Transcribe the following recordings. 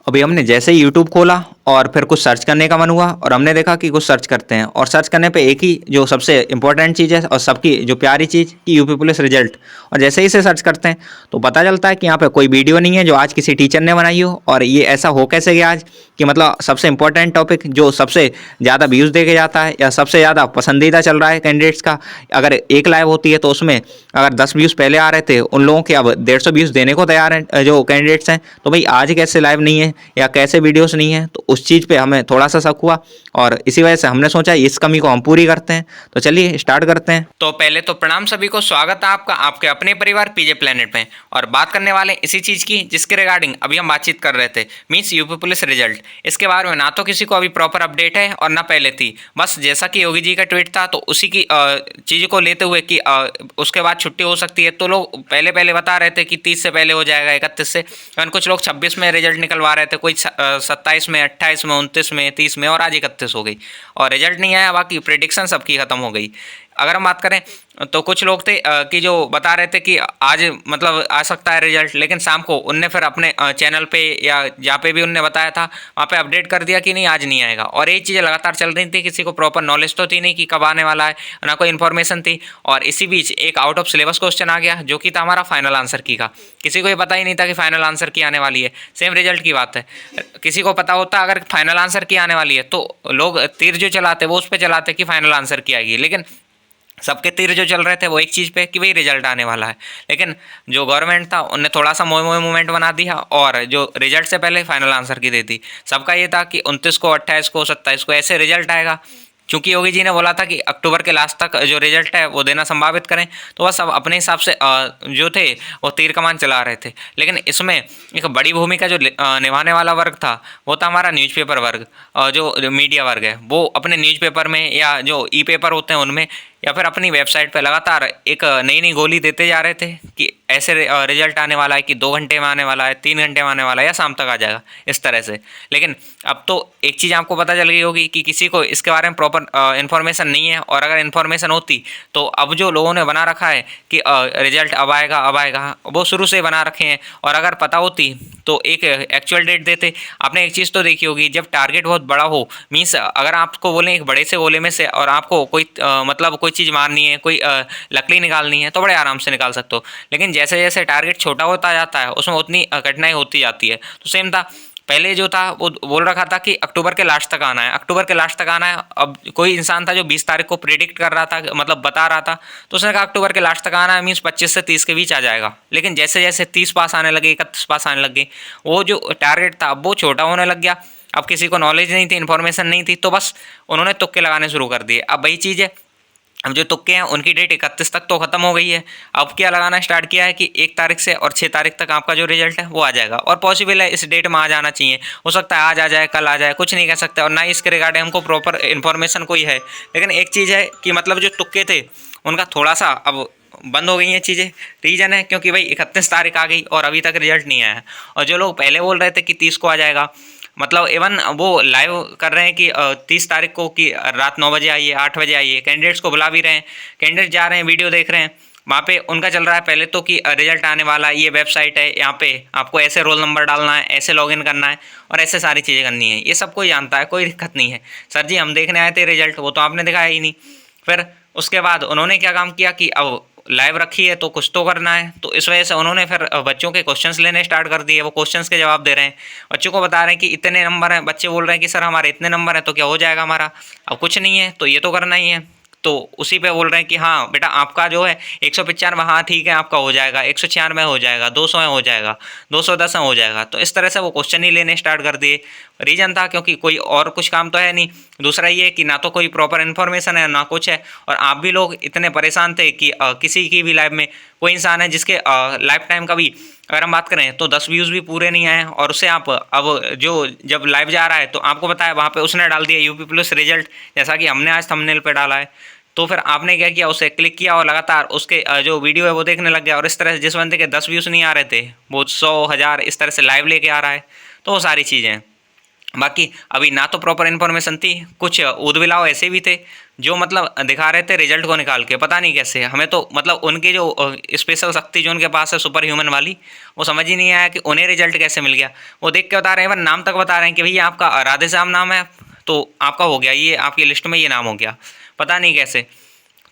अभी हमने जैसे ही यूट्यूब खोला और फिर कुछ सर्च करने का मन हुआ और हमने देखा कि कुछ सर्च करते हैं और सर्च करने पे एक ही जो सबसे इम्पोर्टेंट चीज़ है और सबकी जो प्यारी चीज़ कि यूपी पुलिस रिजल्ट। और जैसे ही इसे सर्च करते हैं तो पता चलता है कि यहाँ पे कोई वीडियो नहीं है जो आज किसी टीचर ने बनाई हो, और ये ऐसा हो कैसे गया आज कि मतलब सबसे इंपॉर्टेंट टॉपिक जो सबसे ज़्यादा व्यूज़ देके जाता है या सबसे ज़्यादा पसंदीदा चल रहा है कैंडिडेट्स का, अगर एक लाइव होती है तो उसमें अगर 10 व्यूज़ पहले आ रहे थे उन लोगों के अब 150 व्यूज़ देने को तैयार हैं जो कैंडिडेट्स हैं, तो भाई आज कैसे लाइव नहीं है या कैसे वीडियोस नहीं है। तो उस चीज़ पे हमें थोड़ा सा शक हुआ और इसी वजह से हमने सोचा इस कमी को हम पूरी करते हैं। तो चलिए स्टार्ट करते हैं। तो पहले तो प्रणाम सभी को, स्वागत है आपका आपके अपने परिवार पीजे प्लेनेट में। और बात करने वाले हैं इसी चीज़ की जिसके रिगार्डिंग अभी हम बातचीत कर रहे थे, मीन्स यूपी पुलिस रिजल्ट। इसके बारे में ना तो किसी को अभी प्रॉपर अपडेट है और ना पहले थी, बस जैसा कि योगी जी का ट्वीट था तो उसी की चीज़ को लेते हुए कि उसके बाद छुट्टी हो सकती है। तो लोग पहले पहले बता रहे थे कि 30 से पहले हो जाएगा, 31 से, और कुछ लोग 26 में रिजल्ट निकलवा रहे थे, कोई 27 में, 28 में, 29 में, 30 में, और आज 31 हो गई और रिजल्ट नहीं आया। बाकी प्रेडिक्शन सबकी खत्म हो गई। अगर हम बात करें तो कुछ लोग थे कि जो बता रहे थे कि आज मतलब आ सकता है रिजल्ट, लेकिन शाम को उनने फिर अपने चैनल पे या जहाँ पे भी उनने बताया था वहाँ पे अपडेट कर दिया कि नहीं आज नहीं आएगा। और ये चीज़ें लगातार चल रही थी, किसी को प्रॉपर नॉलेज तो थी नहीं कि कब आने वाला है, ना कोई इन्फॉर्मेशन थी। और इसी बीच एक आउट ऑफ सिलेबस क्वेश्चन आ गया जो कि था हमारा फाइनल आंसर की का। किसी को ये पता ही नहीं था कि फाइनल आंसर की आने वाली है। सेम रिजल्ट की बात है, किसी को पता होता अगर फाइनल आंसर की आने वाली है तो लोग तीर जो चलाते वो उस पर चलाते कि फाइनल आंसर की आएगी, लेकिन सबके तीर जो चल रहे थे वो एक चीज़ पे कि भाई रिजल्ट आने वाला है। लेकिन जो गवर्नमेंट था उनने थोड़ा सा मोए मोए मूवमेंट बना दिया और जो रिजल्ट से पहले फाइनल आंसर की दे दी। सबका ये था कि 29 को, 28 को, 27 को ऐसे रिजल्ट आएगा। चूंकि योगी जी ने बोला था कि अक्टूबर के लास्ट तक जो रिजल्ट है वो देना संभावित करें, तो वह सब अपने हिसाब से जो थे वो तीर कमान चला रहे थे। लेकिन इसमें एक बड़ी भूमिका जो निभाने वाला वर्ग था वो था हमारा न्यूज़पेपर वर्ग, जो मीडिया वर्ग है वो अपने न्यूज़पेपर में या जो ई पेपर होते हैं उनमें या फिर अपनी वेबसाइट पर लगातार एक नई नई गोली देते जा रहे थे कि ऐसे रिजल्ट आने वाला है कि 2 घंटे में आने वाला है, 3 घंटे में आने वाला है या शाम तक आ जाएगा, इस तरह से। लेकिन अब तो एक चीज़ आपको पता चल गई होगी कि किसी को इसके बारे में प्रॉपर इन्फॉर्मेशन नहीं है, और अगर इन्फॉर्मेशन होती तो अब जो लोगों ने बना रखा है कि रिजल्ट अब आएगा वो शुरू से बना रखे हैं, और अगर पता होती तो एक एक्चुअल डेट देते। आपने एक चीज़ तो देखी होगी, जब टारगेट बहुत बड़ा हो, मीन्स अगर आपको बोलें एक बड़े से गोले में से और आपको कोई मतलब कोई चीज़ मारनी है, कोई लकड़ी निकालनी है तो बड़े आराम से निकाल सकते हो। लेकिन जैसे जैसे टारगेट छोटा होता जाता है उसमें उतनी कठिनाई होती जाती है। तो सेम था, पहले जो था वो बोल रखा था कि अक्टूबर के लास्ट तक आना है, अक्टूबर के लास्ट तक आना है। अब कोई इंसान था जो 20 तारीख को प्रिडिक्ट कर रहा था, मतलब बता रहा था, तो उसने कहा अक्टूबर के लास्ट तक आना है, मीन्स 25 से 30 के बीच आ जाएगा। लेकिन जैसे जैसे 30 पास आने लगे, 31 पास आने लगे, वो जो टारगेट था वो छोटा होने लग गया। अब किसी को नॉलेज नहीं थी, इन्फॉर्मेशन नहीं थी, तो बस उन्होंने तुक्के लगाने शुरू कर दिए। अब वही चीज़ है, अब जो तुक्के हैं उनकी डेट 31 तक तो ख़त्म हो गई है। अब क्या लगाना स्टार्ट किया है कि 1 तारीख से और 6 तारीख तक आपका जो रिजल्ट है वो आ जाएगा, और पॉसिबल है इस डेट में आ जाना चाहिए। हो सकता है आज आ जाए, कल आ जाए, कुछ नहीं कह सकते, और ना ही इसके रिगार्डिंग हमको प्रॉपर इन्फॉर्मेशन कोई है। लेकिन एक चीज़ है कि मतलब जो तुक्के थे उनका थोड़ा सा अब बंद हो गई हैं चीज़ें। रीज़न है क्योंकि भाई 31 तारीख आ गई और अभी तक रिजल्ट नहीं आया है। और जो लोग पहले बोल रहे थे कि 30 को आ जाएगा, मतलब इवन वो लाइव कर रहे हैं कि 30 तारीख को कि रात 9 बजे आइए, 8 बजे आइए, कैंडिडेट्स को बुला भी रहे हैं, कैंडिडेट जा रहे हैं, वीडियो देख रहे हैं। वहाँ पे उनका चल रहा है पहले तो कि रिजल्ट आने वाला है, ये वेबसाइट है, यहाँ पे आपको ऐसे रोल नंबर डालना है, ऐसे लॉगिन करना है और ऐसे सारी चीज़ें करनी है। ये सब कोई जानता है, कोई दिक्कत नहीं है। सर जी हम देखने आए थे रिजल्ट, वो तो आपने दिखाया ही नहीं। फिर उसके बाद उन्होंने क्या काम किया कि अब लाइव रखी है तो कुछ तो करना है, तो इस वजह से उन्होंने फिर बच्चों के क्वेश्चंस लेने स्टार्ट कर दिए। वो क्वेश्चंस के जवाब दे रहे हैं, बच्चों को बता रहे हैं कि इतने नंबर हैं। बच्चे बोल रहे हैं कि सर हमारे इतने नंबर हैं तो क्या हो जाएगा हमारा? अब कुछ नहीं है तो ये तो करना ही है। तो उसी पे बोल रहे हैं कि हाँ बेटा आपका जो है 195, हाँ ठीक है आपका हो जाएगा, 196 हो जाएगा, 200 में हो जाएगा, 210 में हो जाएगा। तो इस तरह से वो क्वेश्चन ही लेने स्टार्ट कर दिए। रीज़न था क्योंकि कोई और कुछ काम तो है नहीं, दूसरा ये कि ना तो कोई प्रॉपर इन्फॉर्मेशन है ना कुछ है। और आप भी लोग इतने परेशान थे कि किसी की भी लाइफ में कोई इंसान है जिसके लाइफ टाइम का भी अगर हम बात करें तो 10 व्यूज़ भी पूरे नहीं आए, और उससे आप अब जो जब लाइव जा रहा है तो आपको बताया वहाँ पे उसने डाल दिया यूपी पुलिस रिजल्ट, जैसा कि हमने आज थंबनेल पे डाला है। तो फिर आपने क्या किया, उसे क्लिक किया और लगातार उसके जो वीडियो है वो देखने लग गया। और इस तरह से जिस बंदे के 10 व्यूज़ नहीं आ रहे थे वो 100, 1000 इस तरह से लाइव लेके आ रहा है। तो वो सारी चीज़ें हैं। बाकी अभी ना तो प्रॉपर इन्फॉर्मेशन थी, कुछ ऊद बिलाव ऐसे भी थे जो मतलब दिखा रहे थे रिजल्ट को निकाल के, पता नहीं कैसे। हमें तो मतलब उनकी जो स्पेशल शक्ति जो उनके पास है सुपर ह्यूमन वाली, वो समझ ही नहीं आया कि उन्हें रिजल्ट कैसे मिल गया। वो देख के बता रहे हैं, इवन नाम तक बता रहे हैं कि भैया आपका राधे श्याम नाम है, तो आपका हो गया, ये आपकी लिस्ट में ये नाम हो गया, पता नहीं कैसे।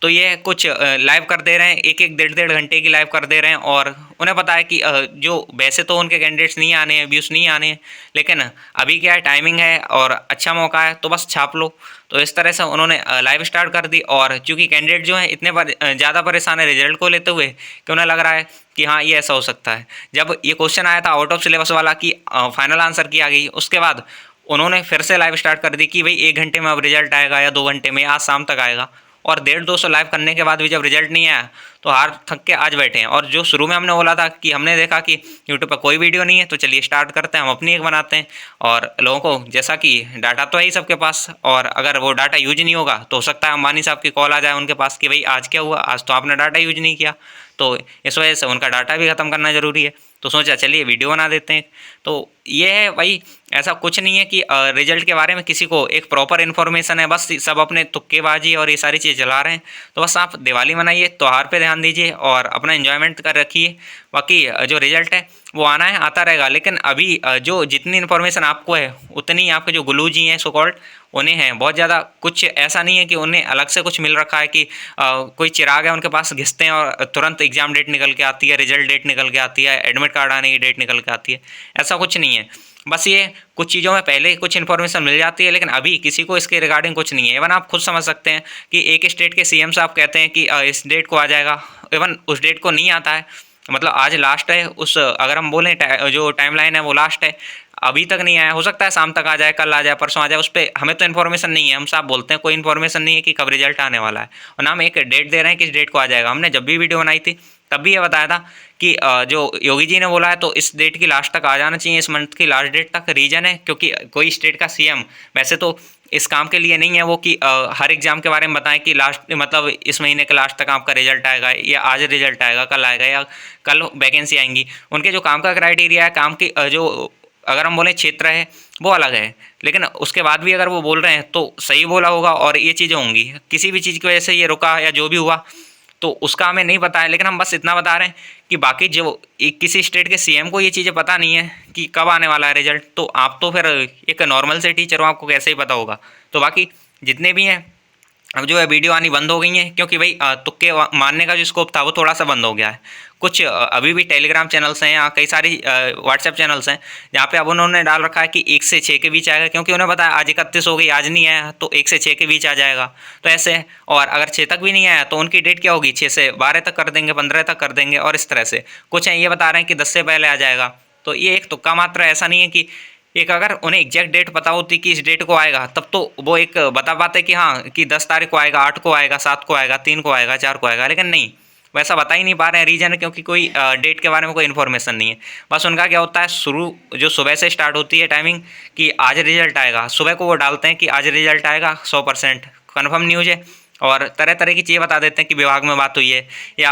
तो ये कुछ लाइव कर दे रहे हैं, एक एक डेढ़ डेढ़ घंटे की लाइव कर दे रहे हैं, और उन्हें पता है कि जो वैसे तो उनके कैंडिडेट्स नहीं आने हैं, व्यूज़ नहीं आने हैं, लेकिन अभी क्या है, टाइमिंग है और अच्छा मौका है, तो बस छाप लो। तो इस तरह से उन्होंने लाइव स्टार्ट कर दी, और चूंकि कैंडिडेट जो है इतने ज़्यादा परेशान है रिजल्ट को लेते हुए कि उन्हें लग रहा है कि हाँ ये ऐसा हो सकता है। जब ये क्वेश्चन आया था आउट ऑफ सिलेबस वाला कि फाइनल आंसर की आ गई, उसके बाद उन्होंने फिर से लाइव स्टार्ट कर दी कि भाई 1 घंटे में अब रिजल्ट आएगा या 2 घंटे में, आज शाम तक आएगा। और 150-200 लाइव करने के बाद भी जब रिजल्ट नहीं आया तो हार थक के आज बैठे हैं। और जो शुरू में हमने बोला था कि हमने देखा कि यूट्यूब पर कोई वीडियो नहीं है, तो चलिए स्टार्ट करते हैं, हम अपनी एक बनाते हैं। और लोगों को, जैसा कि डाटा तो है ही सबके पास, और अगर वो डाटा यूज नहीं होगा तो हो सकता है अंबानी साहब की कॉल आ जाए उनके पास कि भाई आज क्या हुआ, आज तो आपने डाटा यूज नहीं किया, तो इस वजह से उनका डाटा भी ख़त्म करना ज़रूरी है। तो सोचा चलिए वीडियो बना देते हैं। तो ये है भाई, ऐसा कुछ नहीं है कि रिजल्ट के बारे में किसी को एक प्रॉपर इन्फॉर्मेशन है, बस सब अपने तुक्केबाजी और ये सारी चीज़ चला रहे हैं। तो बस आप दिवाली मनाइए, त्यौहार पे ध्यान दीजिए और अपना एंजॉयमेंट कर रखिए। बाकी जो रिजल्ट है वो आना है, आता रहेगा, लेकिन अभी जो जितनी इन्फॉर्मेशन आपको है उतनी आपके जो गुलू जी हैं सो कॉल्ड, उन्हें हैं बहुत ज़्यादा। कुछ ऐसा नहीं है कि उन्हें अलग से कुछ मिल रखा है कि कोई चिराग है उनके पास, घिसते हैं और तुरंत एग्जाम डेट निकल के आती है, रिजल्ट डेट निकल के आती है, एडमिट कार्ड आने की डेट निकल के आती है, ऐसा कुछ नहीं है। बस ये कुछ चीज़ों में पहले ही कुछ इन्फॉर्मेशन मिल जाती है, लेकिन अभी किसी को इसके रिगार्डिंग कुछ नहीं है। इवन आप खुद समझ सकते हैं कि एक स्टेट के सीएम साहब कहते हैं कि इस डेट को आ जाएगा, इवन उस डेट को नहीं आता है। मतलब आज लास्ट है, उस अगर हम बोलें जो टाइमलाइन है वो लास्ट है, अभी तक नहीं आया। हो सकता है शाम तक आ जाए, कल आ जाए, परसों आ जाए, उस पर हमें तो इन्फॉर्मेशन नहीं है। हम साफ बोलते हैं कोई इन्फॉर्मेशन नहीं है कि कब रिजल्ट आने वाला है, और ना हम एक डेट दे रहे हैं कि इस डेट को आ जाएगा। हमने जब भी वीडियो बनाई थी तब भी ये बताया था कि जो योगी जी ने बोला है तो इस डेट की लास्ट तक आ जाना चाहिए, इस मंथ की लास्ट डेट तक। रीजन है क्योंकि कोई स्टेट का सीएम वैसे तो इस काम के लिए नहीं है वो कि हर एग्जाम के बारे में बताएं कि लास्ट मतलब इस महीने के लास्ट तक आपका रिजल्ट आएगा, या आज रिजल्ट आएगा, कल आएगा, या कल वैकेंसी आएंगी। उनके जो काम का क्राइटेरिया है, काम की जो अगर हम बोलें क्षेत्र है वो अलग है, लेकिन उसके बाद भी अगर वो बोल रहे हैं तो सही बोला होगा और ये चीज़ें होंगी। किसी भी चीज़ की वजह से ये रुका या जो भी हुआ तो उसका हमें नहीं पता है, लेकिन हम बस इतना बता रहे हैं कि बाकी जो किसी स्टेट के सीएम को ये चीज़ें पता नहीं है कि कब आने वाला है रिजल्ट, तो आप तो फिर एक नॉर्मल से टीचर हो, आपको कैसे ही पता होगा। तो बाकी जितने भी हैं अब जो है वीडियो आनी बंद हो गई हैं, क्योंकि भाई तुक्के मारने का जो स्कोप था वो थोड़ा सा बंद हो गया है। कुछ अभी भी टेलीग्राम चैनल्स हैं या कई सारी व्हाट्सएप चैनल्स हैं जहाँ पे अब उन्होंने डाल रखा है कि 1 से 6 के बीच आएगा, क्योंकि उन्हें पता है आज 31 हो गई, आज नहीं आया तो 1 से 6 के बीच आ जाएगा। तो ऐसे है, और अगर 6 तक भी नहीं आया तो उनकी डेट क्या होगी, 6 से 12 तक कर देंगे, 15 तक कर देंगे, और इस तरह से। कुछ हैं ये बता रहे हैं कि 10 से पहले आ जाएगा। तो ये एक तुक्का मात्र है, ऐसा नहीं है कि एक अगर उन्हें एग्जैक्ट डेट पता होती कि इस डेट को आएगा तब तो वो एक बता पाते कि हाँ कि 10 तारीख को आएगा, 8 को आएगा, 7 को आएगा, 3 को आएगा, 4 को आएगा, लेकिन नहीं, वैसा बता ही नहीं पा रहे हैं। रीजन है क्योंकि कोई डेट के बारे में कोई इन्फॉर्मेशन नहीं है। बस उनका क्या होता है, शुरू जो सुबह से स्टार्ट होती है टाइमिंग कि आज रिजल्ट आएगा, सुबह को वो डालते हैं कि आज रिजल्ट आएगा, 100% कन्फर्म न्यूज़ है, और तरह तरह की चीज़ें बता देते हैं कि विभाग में बात हुई है, या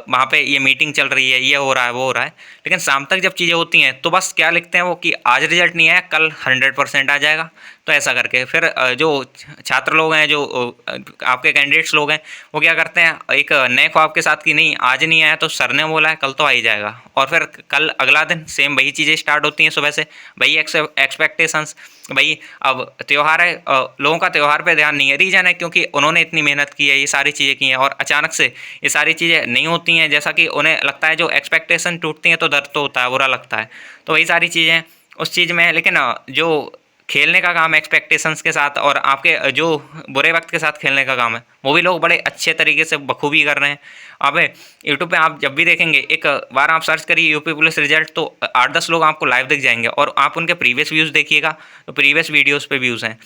वहाँ पे ये मीटिंग चल रही है, ये हो रहा है, वो हो रहा है। लेकिन शाम तक जब चीज़ें होती हैं तो बस क्या लिखते हैं वो कि आज रिजल्ट नहीं आया, कल 100% आ जाएगा। तो ऐसा करके फिर जो छात्र लोग हैं, जो आपके कैंडिडेट्स लोग हैं, वो क्या करते हैं एक नए ख्वाब के साथ कि नहीं आज नहीं आया तो सर ने बोला है कल तो आ ही जाएगा, और फिर कल अगला दिन सेम वही चीज़ें स्टार्ट होती हैं सुबह से, वही एक्सपेक्टेशंस। भाई अब त्यौहार है, लोगों का त्यौहार पे ध्यान नहीं है। रीज़न है क्योंकि उन्होंने इतनी मेहनत की है, ये सारी चीज़ें की हैं, और अचानक से ये सारी चीज़ें नहीं होती हैं जैसा कि उन्हें लगता है। जो एक्सपेक्टेशन टूटती हैं तो दर्द तो होता है, बुरा लगता है। तो वही सारी चीज़ें उस चीज़ में है, लेकिन जो खेलने का काम है एक्सपेक्टेशंस के साथ, और आपके जो बुरे वक्त के साथ खेलने का काम है, वो भी लोग बड़े अच्छे तरीके से बखूबी कर रहे हैं। अब यूट्यूब पे आप जब भी देखेंगे, एक बार आप सर्च करिए यूपी पुलिस रिजल्ट, तो 8-10 लोग आपको लाइव दिख जाएंगे, और आप उनके प्रीवियस व्यूज़ देखिएगा तो प्रीवियस वीडियोज़ पे व्यूज़ हैं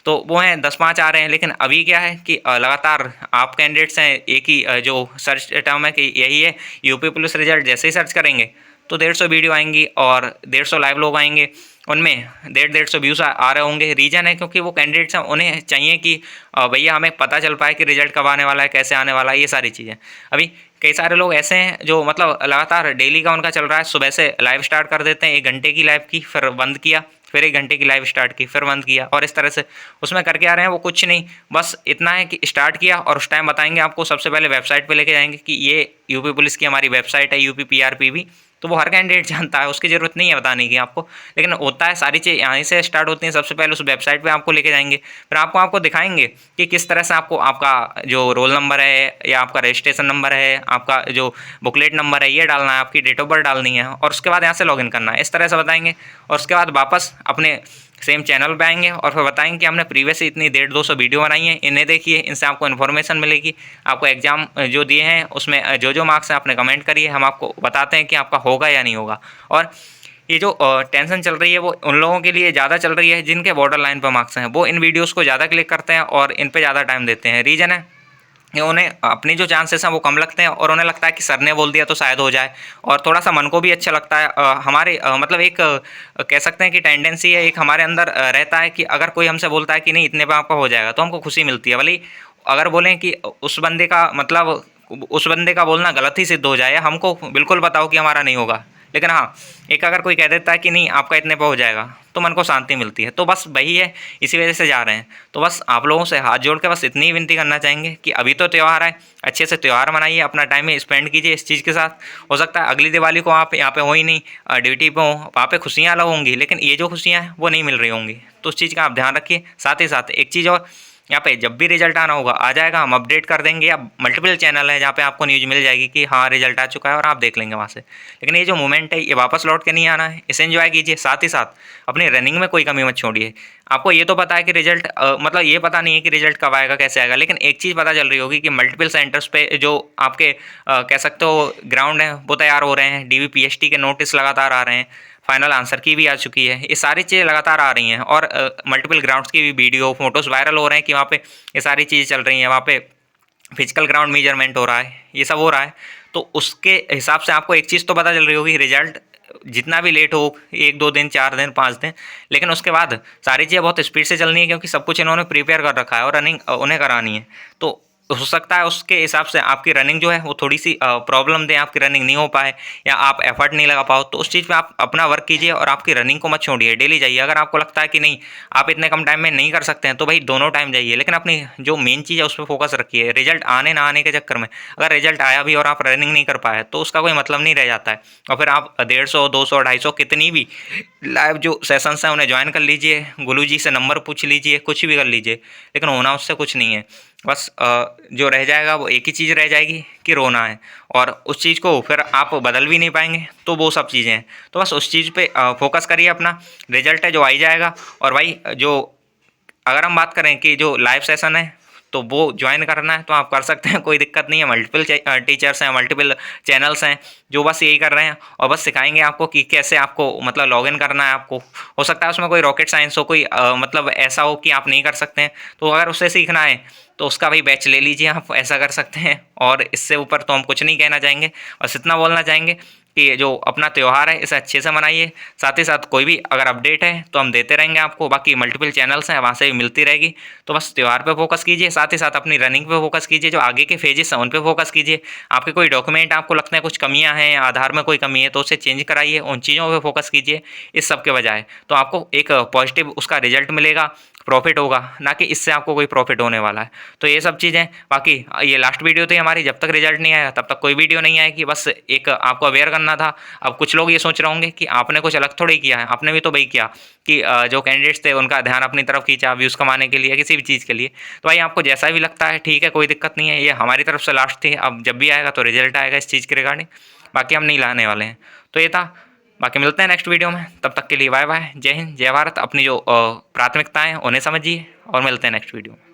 तो वो हैं 10-5 आ रहे हैं। लेकिन अभी क्या है कि लगातार आप कैंडिडेट्स हैं, एक ही जो सर्च टर्म है कि यही है यूपी पुलिस रिजल्ट, जैसे ही सर्च करेंगे तो 150 वीडियो आएंगी और 150 लाइव लोग आएंगे, उनमें 150 व्यूज़ आ रहे होंगे। रीज़न है क्योंकि वो कैंडिडेट्स हैं, उन्हें चाहिए कि भैया हमें पता चल पाए कि रिजल्ट कब आने वाला है, कैसे आने वाला है, ये सारी चीज़ें। अभी कई सारे लोग ऐसे हैं जो मतलब लगातार डेली का उनका चल रहा है, सुबह से लाइव स्टार्ट कर देते हैं, 1 घंटे की लाइव की, फिर बंद किया, फिर 1 घंटे की लाइव स्टार्ट की, फिर बंद किया, और इस तरह से उसमें करके आ रहे हैं। वो कुछ नहीं, बस इतना है कि स्टार्ट किया और उस टाइम बताएंगे आपको, सबसे पहले वेबसाइट पे लेके जाएंगे कि ये यूपी पुलिस की हमारी वेबसाइट है, यूपी PRPV। तो वो हर कैंडिडेट जानता है, उसकी ज़रूरत नहीं है बताने की आपको, लेकिन होता है सारी चीज़ यहाँ से स्टार्ट होती हैं। सबसे पहले उस वेबसाइट पे आपको लेके जाएंगे, फिर आपको दिखाएंगे कि किस तरह से आपको आपका जो रोल नंबर है या आपका रजिस्ट्रेशन नंबर है, आपका जो बुकलेट नंबर है, ये डालना है, आपकी डेट ऑफ बर्थ डालनी है, और उसके बाद यहाँ से लॉगिन करना है, इस तरह से बताएंगे। और उसके बाद वापस अपने सेम चैनल पे आएंगे और फिर बताएंगे कि हमने प्रीवियस इतनी 150-200 वीडियो बनाई हैं, इन्हें देखिए, इनसे आपको इन्फॉर्मेशन मिलेगी। आपको एग्जाम जो दिए हैं उसमें जो मार्क्स हैं आपने कमेंट करिए, हम आपको बताते हैं कि आपका होगा या नहीं होगा। और ये जो टेंशन चल रही है वो उन लोगों के लिए ज़्यादा चल रही है जिनके बॉर्डर लाइन पर मार्क्स हैं, वो इन वीडियोज़ को ज़्यादा क्लिक करते हैं और इन पर ज़्यादा टाइम देते हैं। रीज़न है कि उन्हें अपनी जो चांसेस हैं वो कम लगते हैं, और उन्हें लगता है कि सर ने बोल दिया तो शायद हो जाए, और थोड़ा सा मन को भी अच्छा लगता है। हमारे मतलब एक कह सकते हैं कि टेंडेंसी है, एक हमारे अंदर रहता है कि अगर कोई हमसे बोलता है कि नहीं इतने पे आपका हो जाएगा, तो हमको खुशी मिलती है। भले ही अगर बोलें कि उस बंदे का मतलब उस बंदे का बोलना गलत ही सिद्ध हो जाए, हमको बिल्कुल बताओ कि हमारा नहीं होगा, लेकिन हाँ, एक अगर कोई कह देता है कि नहीं आपका इतने पे हो जाएगा, तो मन को शांति मिलती है। तो बस वही है, इसी वजह से जा रहे हैं। तो बस आप लोगों से हाथ जोड़ के बस इतनी ही विनती करना चाहेंगे कि अभी तो त्यौहार है, अच्छे से त्यौहार मनाइए, अपना टाइम स्पेंड कीजिए इस चीज़ के साथ। हो सकता है अगली दिवाली को आप यहाँ पे हो ही नहीं, ड्यूटी पे हो, वहाँ पे खुशियाँ अलग होंगी, लेकिन ये जो खुशियाँ हैं वो नहीं मिल रही होंगी। तो उस चीज़ का आप ध्यान रखिए। साथ ही साथ एक चीज़ और, यहाँ पे जब भी रिजल्ट आना होगा आ जाएगा, हम अपडेट कर देंगे, या मल्टीपल चैनल है जहाँ पे आपको न्यूज़ मिल जाएगी कि हाँ रिजल्ट आ चुका है, और आप देख लेंगे वहाँ से। लेकिन ये जो मोमेंट है ये वापस लौट के नहीं आना है, इसे एंजॉय कीजिए। साथ ही साथ अपनी रनिंग में कोई कमी मत छोड़िए। आपको ये तो पता है कि रिजल्ट मतलब ये पता नहीं है कि रिजल्ट कब आएगा, कैसे आएगा, लेकिन एक चीज़ पता चल रही होगी कि मल्टीपल सेंटर्स पे जो आपके कह सकते हो ग्राउंड हैं वो तैयार हो रहे हैं, DVPST के नोटिस लगातार आ रहे हैं, फाइनल आंसर की भी आ चुकी है, ये सारी चीज़ें लगातार आ रही हैं, और मल्टीपल ग्राउंड्स की भी वीडियो फोटोज़ वायरल हो रहे हैं कि वहाँ पे ये सारी चीज़ें चल रही हैं, वहाँ पे फिजिकल ग्राउंड मेजरमेंट हो रहा है, ये सब हो रहा है। तो उसके हिसाब से आपको एक चीज़ तो पता चल रही होगी, रिजल्ट जितना भी लेट हो, 1-2 दिन, 4 दिन, 5 दिन, लेकिन उसके बाद सारी चीज़ें बहुत स्पीड से चलनी है, क्योंकि सब कुछ इन्होंने प्रिपेयर कर रखा है और रनिंग उन्हें करानी है। तो हो सकता है उसके हिसाब से आपकी रनिंग जो है वो थोड़ी सी प्रॉब्लम दे, आपकी रनिंग नहीं हो पाए, या आप एफर्ट नहीं लगा पाओ, तो उस चीज़ पे आप अपना वर्क कीजिए और आपकी रनिंग को मत छोड़िए, डेली जाइए। अगर आपको लगता है कि नहीं आप इतने कम टाइम में नहीं कर सकते हैं, तो भाई दोनों टाइम जाइए, लेकिन अपनी जो मेन चीज़ है उस पर फोकस रखिए। रिजल्ट आने ना आने के चक्कर में अगर रिजल्ट आया भी और आप रनिंग नहीं कर पाए, तो उसका कोई मतलब नहीं रह जाता है, और फिर आप 150, 200, 250 कितनी भी लाइव जो सेशंस हैं उन्हें ज्वाइन कर लीजिए, गुरु जी से नंबर पूछ लीजिए, कुछ भी कर लीजिए, लेकिन होना उससे कुछ नहीं है। बस जो रह जाएगा वो एक ही चीज़ रह जाएगी कि रोना है, और उस चीज़ को फिर आप बदल भी नहीं पाएंगे। तो वो सब चीज़ें हैं, तो बस उस चीज़ पे फोकस करिए अपना। रिजल्ट है जो आ ही जाएगा। और भाई जो अगर हम बात करें कि जो लाइव सेशन है तो वो ज्वाइन करना है तो आप कर सकते हैं, कोई दिक्कत नहीं है। मल्टीपल टीचर्स हैं, मल्टीपल चैनल्स हैं जो बस यही कर रहे हैं, और बस सिखाएंगे आपको कि कैसे आपको मतलब लॉगिन करना है। आपको हो सकता है उसमें कोई रॉकेट साइंस हो, कोई मतलब ऐसा हो कि आप नहीं कर सकते हैं, तो अगर उससे सीखना है तो उसका भाई बैच ले लीजिए, आप ऐसा कर सकते हैं। और इससे ऊपर तो हम कुछ नहीं कहना चाहेंगे, बस इतना बोलना चाहेंगे कि जो अपना त्यौहार है इसे अच्छे से मनाइए। साथ ही साथ कोई भी अगर अपडेट है तो हम देते रहेंगे आपको, बाकी मल्टीपल चैनल्स हैं वहाँ से भी मिलती रहेगी। तो बस त्यौहार पे फोकस कीजिए, साथ ही साथ अपनी रनिंग पे फोकस कीजिए, जो आगे के फेजेस हैं उन पे फोकस कीजिए। आपके कोई डॉक्यूमेंट आपको लगता है कुछ कमियां हैं, आधार में कोई कमी है तो उसे चेंज कराइए, उन चीज़ों पे फोकस कीजिए इस सब के बजाय। तो आपको एक पॉजिटिव उसका रिजल्ट मिलेगा, प्रॉफिट होगा, ना कि इससे आपको कोई प्रॉफिट होने वाला है। तो ये सब चीज़ें, बाकी ये लास्ट वीडियो थी हमारी, जब तक रिजल्ट नहीं आया तब तक कोई वीडियो नहीं आएगी, बस एक आपको अवेयर करना था। अब कुछ लोग ये सोच रहे होंगे कि आपने कुछ अलग थोड़ी किया है, आपने भी तो वही किया कि जो कैंडिडेट्स थे उनका ध्यान अपनी तरफ खींचा व्यूज़ कमाने के लिए, किसी भी चीज़ के लिए। तो भाई आपको जैसा भी लगता है ठीक है, कोई दिक्कत नहीं है, ये हमारी तरफ से लास्ट थी। अब जब भी आएगा तो रिजल्ट आएगा इस चीज़ के रिगार्डिंग, बाकी हम नहीं लाने वाले हैं। तो ये था, बाकी मिलते हैं नेक्स्ट वीडियो में, तब तक के लिए बाय बाय, जय हिंद, जय भारत। अपनी जो प्राथमिकताएं उन्हें समझिए, और मिलते हैं नेक्स्ट वीडियो में।